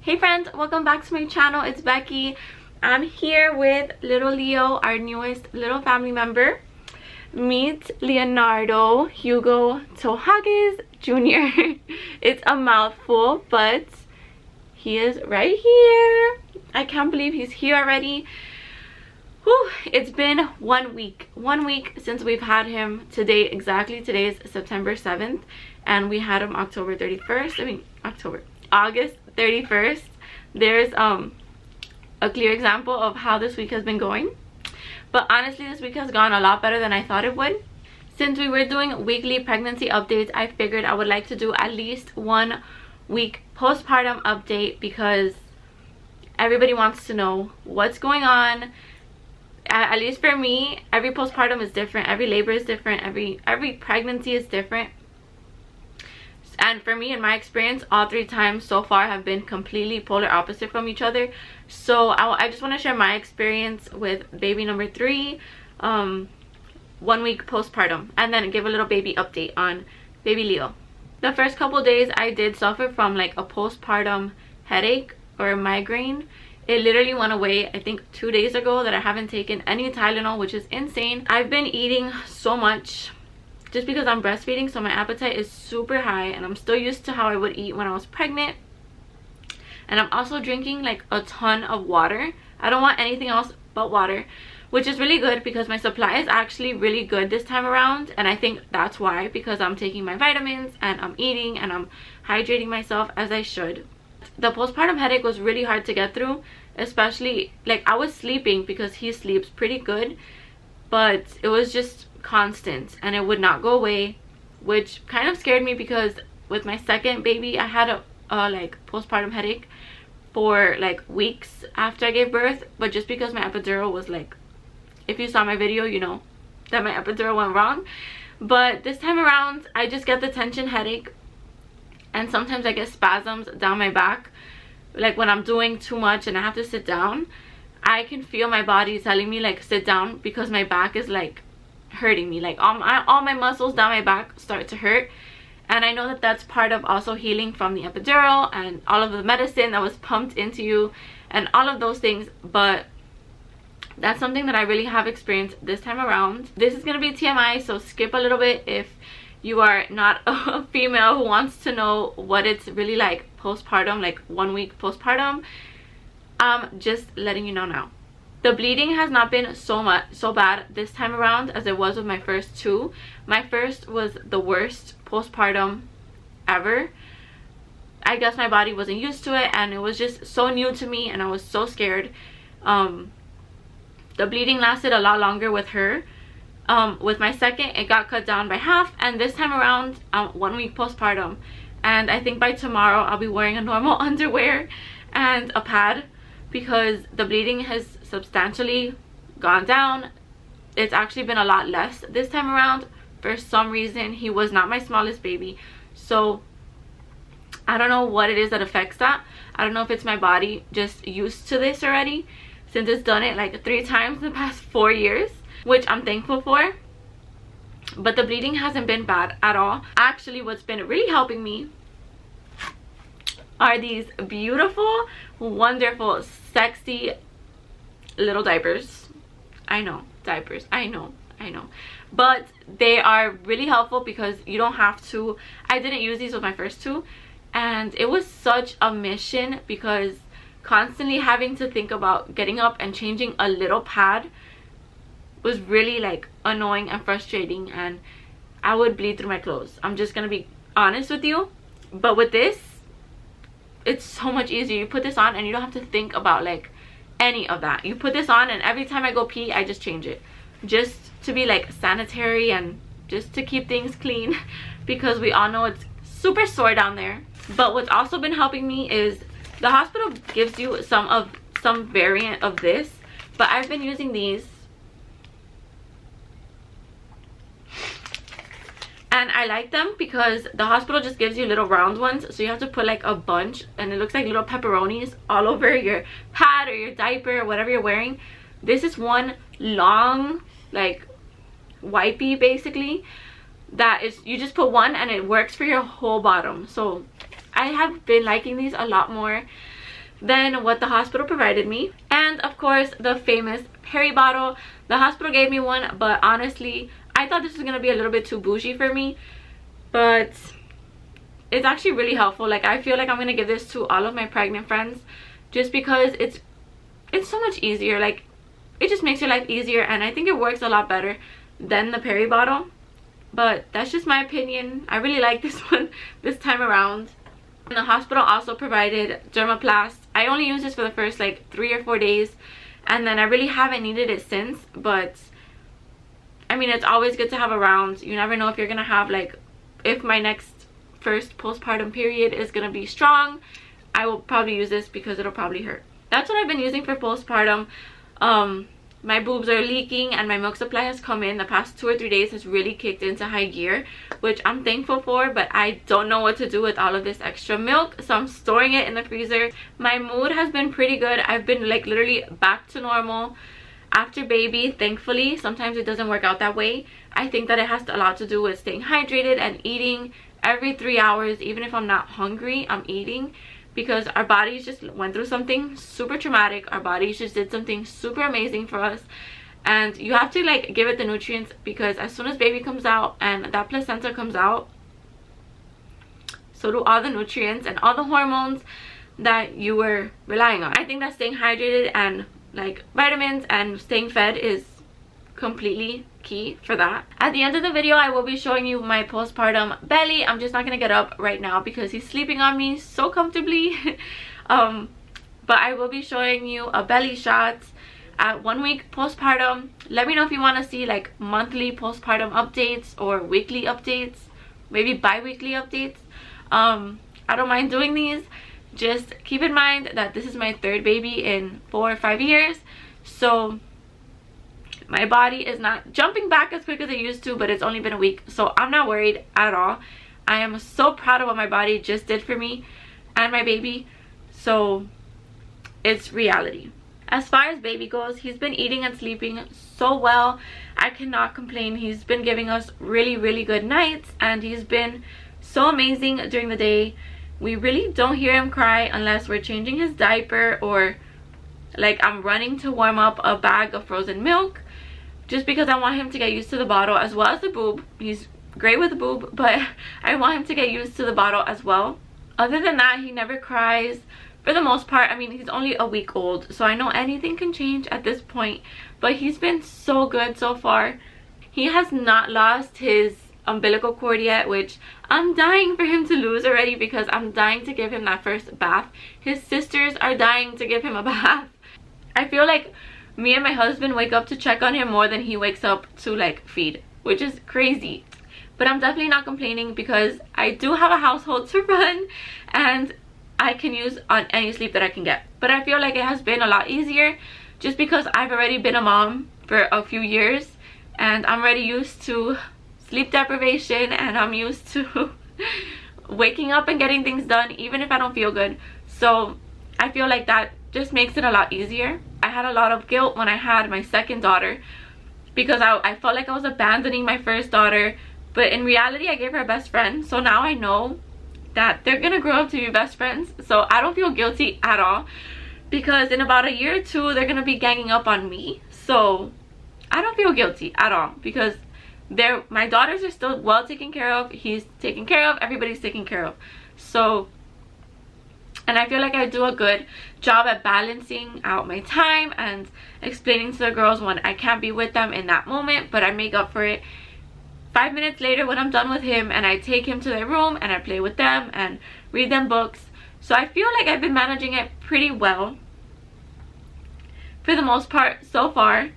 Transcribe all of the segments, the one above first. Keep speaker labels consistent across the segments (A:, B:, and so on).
A: Hey friends, welcome back to my channel. It's Becky. I'm here with little Leo, our newest little family member. Meet Leonardo Hugo Tohages Jr. It's a mouthful, but he is right here. I can't believe he's here already. Whew, it's been 1 week. 1 week since we've had him. Today is September 7th, and we had him August 31st. There's a clear example of how this week has been going. But honestly, this week has gone a lot better than I thought it would. Since we were doing weekly pregnancy updates, I figured I would like to do at least 1 week postpartum update because everybody wants to know what's going on. At least for me, every postpartum is different, every labor is different, every pregnancy is different. And for me, in my experience, all 3 times so far have been completely polar opposite from each other. So I just want to share my experience with baby number 3, 1 week postpartum, and then give a little baby update on baby Leo. The first couple days I did suffer from like a postpartum headache or a migraine. It literally went away, I think 2 days ago, that I haven't taken any Tylenol, which is insane. I've been eating so much just because I'm breastfeeding, so my appetite is super high, and I'm still used to how I would eat when I was pregnant. And I'm also drinking like a ton of water. I don't want anything else but water, which is really good because my supply is actually really good this time around. And I think that's why, because I'm taking my vitamins and I'm eating and I'm hydrating myself as I should. The postpartum headache was really hard to get through, especially like I was sleeping because he sleeps pretty good, but it was just constant and it would not go away, which kind of scared me because with my second baby I had a like postpartum headache for like weeks after I gave birth. But just because my epidural was like, if you saw my video, you know that my epidural went wrong. But this time around I just get the tension headache, and sometimes I get spasms down my back, like when I'm doing too much and I have to sit down. I can feel my body telling me like sit down because my back is like hurting me, like all my muscles down my back start to hurt. And I know that that's part of also healing from the epidural and all of the medicine that was pumped into you and all of those things. But that's something that I really have experienced this time around. This is gonna be TMI, so skip a little bit if you are not a female who wants to know what it's really like postpartum, like 1 week postpartum. Just letting you know now. The bleeding has not been so bad this time around as it was with my first 2. My first was the worst postpartum ever. I guess my body wasn't used to it and it was just so new to me and I was so scared. The bleeding lasted a lot longer with her. With my second, it got cut down by half, and this time around 1 week postpartum, and I think by tomorrow I'll be wearing a normal underwear and a pad because the bleeding has substantially gone down. It's actually been a lot less this time around. For some reason, he was not my smallest baby, so I don't know what it is that affects that. I don't know if it's my body just used to this already, since it's done it like 3 times in the past 4 years, which I'm thankful for. But the bleeding hasn't been bad at all. Actually, what's been really helping me are these beautiful, wonderful, sexy little diapers. I know, diapers, I know, but they are really helpful because you don't have to. I didn't use these with my first 2, and it was such a mission because constantly having to think about getting up and changing a little pad was really like annoying and frustrating, and I would bleed through my clothes. I'm just gonna be honest with you. But with this, it's so much easier. You put this on and you don't have to think about like any of that. You put this on and every time I go pee, I just change it, just to be like sanitary and just to keep things clean because we all know it's super sore down there. But what's also been helping me is the hospital gives you some variant of this, but I've been using these. And I like them because the hospital just gives you little round ones, so you have to put like a bunch and it looks like little pepperonis all over your pad or your diaper or whatever you're wearing. This is one long like wipey basically that is, you just put one and it works for your whole bottom. So I have been liking these a lot more than what the hospital provided me. And of course, the famous Peri bottle. The hospital gave me one, but honestly, I thought this was gonna be a little bit too bougie for me, but it's actually really helpful. Like, I feel like I'm gonna give this to all of my pregnant friends, just because it's so much easier. Like, it just makes your life easier, and I think it works a lot better than the Peri bottle. But that's just my opinion. I really like this one this time around. And the hospital also provided Dermaplast. I only used this for the first like 3 or 4 days, and then I really haven't needed it since. But I mean, it's always good to have around. You never know if you're gonna have, like, if my first postpartum period is gonna be strong, I will probably use this because it'll probably hurt. That's what I've been using for postpartum. My boobs are leaking, and my milk supply has come in the past 2 or 3 days, has really kicked into high gear, which I'm thankful for, but I don't know what to do with all of this extra milk, so I'm storing it in the freezer. My mood has been pretty good. I've been like literally back to normal after baby, thankfully. Sometimes it doesn't work out that way. I think that it has a lot to do with staying hydrated and eating every 3 hours. Even if I'm not hungry, I'm eating, because our bodies just went through something super traumatic. Our bodies just did something super amazing for us, and you have to like give it the nutrients, because as soon as baby comes out and that placenta comes out, so do all the nutrients and all the hormones that you were relying on. I think that staying hydrated and like vitamins and staying fed is completely key for that. At the end of the video, I will be showing you my postpartum belly. I'm just not gonna get up right now because he's sleeping on me so comfortably. But I will be showing you a belly shot at 1 week postpartum. Let me know if you want to see like monthly postpartum updates or weekly updates, maybe bi-weekly updates. I don't mind doing these. Just keep in mind that this is my 3rd baby in 4 or 5 years, so my body is not jumping back as quick as it used to, but it's only been a week, so I'm not worried at all. I am so proud of what my body just did for me and my baby, so it's reality. As far as baby goes, he's been eating and sleeping so well. I cannot complain. He's been giving us really, really good nights, and he's been so amazing during the day. We really don't hear him cry unless we're changing his diaper, or like I'm running to warm up a bag of frozen milk, just because I want him to get used to the bottle as well as the boob. He's great with the boob, but I want him to get used to the bottle as well. Other than that, he never cries for the most part. I mean, he's only a week old, so I know anything can change at this point, but he's been so good so far. He has not lost his umbilical cord yet, which I'm dying for him to lose already, because I'm dying to give him that first bath. His sisters are dying to give him a bath. I feel like me and my husband wake up to check on him more than he wakes up to like feed, which is crazy. But I'm definitely not complaining, because I do have a household to run, and I can use on any sleep that I can get. But I feel like it has been a lot easier just because I've already been a mom for a few years, and I'm already used to sleep deprivation, and I'm used to waking up and getting things done even if I don't feel good. So I feel like that just makes it a lot easier. I had a lot of guilt when I had my 2nd daughter, because I felt like I was abandoning my 1st daughter, but in reality I gave her a best friend. So now I know that they're gonna grow up to be best friends, so I don't feel guilty at all, because in about a year or 2 they're gonna be ganging up on me. So I don't feel guilty at all, because my daughters are still well taken care of, he's taken care of, everybody's taken care of. So, and I feel like I do a good job at balancing out my time and explaining to the girls when I can't be with them in that moment, but I make up for it 5 minutes later when I'm done with him, and I take him to their room and I play with them and read them books. So I feel like I've been managing it pretty well for the most part so far.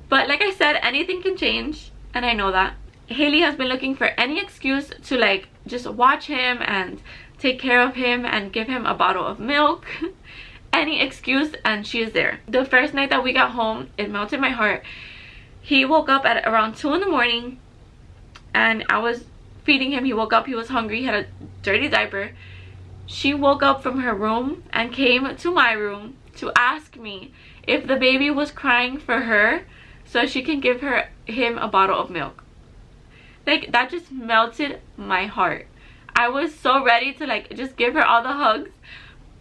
A: But like I said, anything can change, and I know that. Haley has been looking for any excuse to like just watch him and take care of him and give him a bottle of milk. Any excuse, and she is there. The first night that we got home, it melted my heart. He woke up at around 2 in the morning, and I was feeding him. He woke up, he was hungry, he had a dirty diaper. She woke up from her room and came to my room to ask me if the baby was crying for her so she can give him a bottle of milk. Like, that just melted my heart. I was so ready to like just give her all the hugs,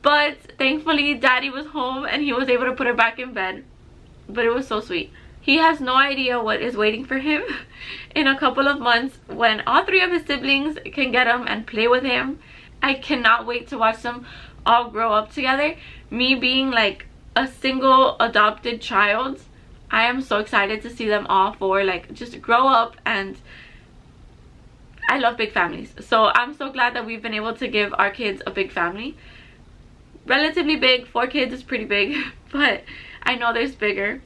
A: But thankfully daddy was home and he was able to put her back in bed. But it was so sweet. He has no idea what is waiting for him in a couple of months when all 3 of his siblings can get him and play with him. I cannot wait to watch them all grow up together. Me being like a single adopted child, I am so excited to see them all 4 like just grow up, and I love big families. So I'm so glad that we've been able to give our kids a big family. Relatively big. 4 kids is pretty big, but I know there's bigger.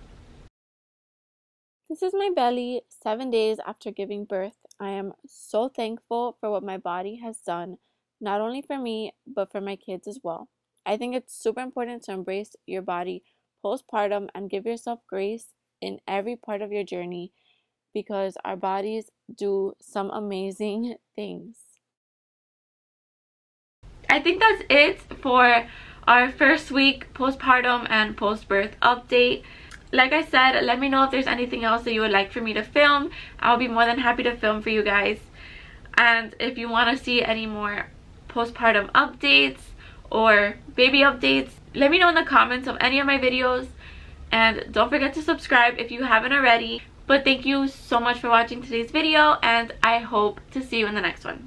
A: This is my belly 7 days after giving birth. I am so thankful for what my body has done, not only for me, but for my kids as well. I think it's super important to embrace your body postpartum and give yourself grace in every part of your journey, because our bodies do some amazing things. I think that's it for our first week postpartum and post-birth update. Like I said, let me know if there's anything else that you would like for me to film. I'll be more than happy to film for you guys. And if you want to see any more postpartum updates or baby updates, let me know in the comments of any of my videos. And don't forget to subscribe if you haven't already. But thank you so much for watching today's video, and I hope to see you in the next one.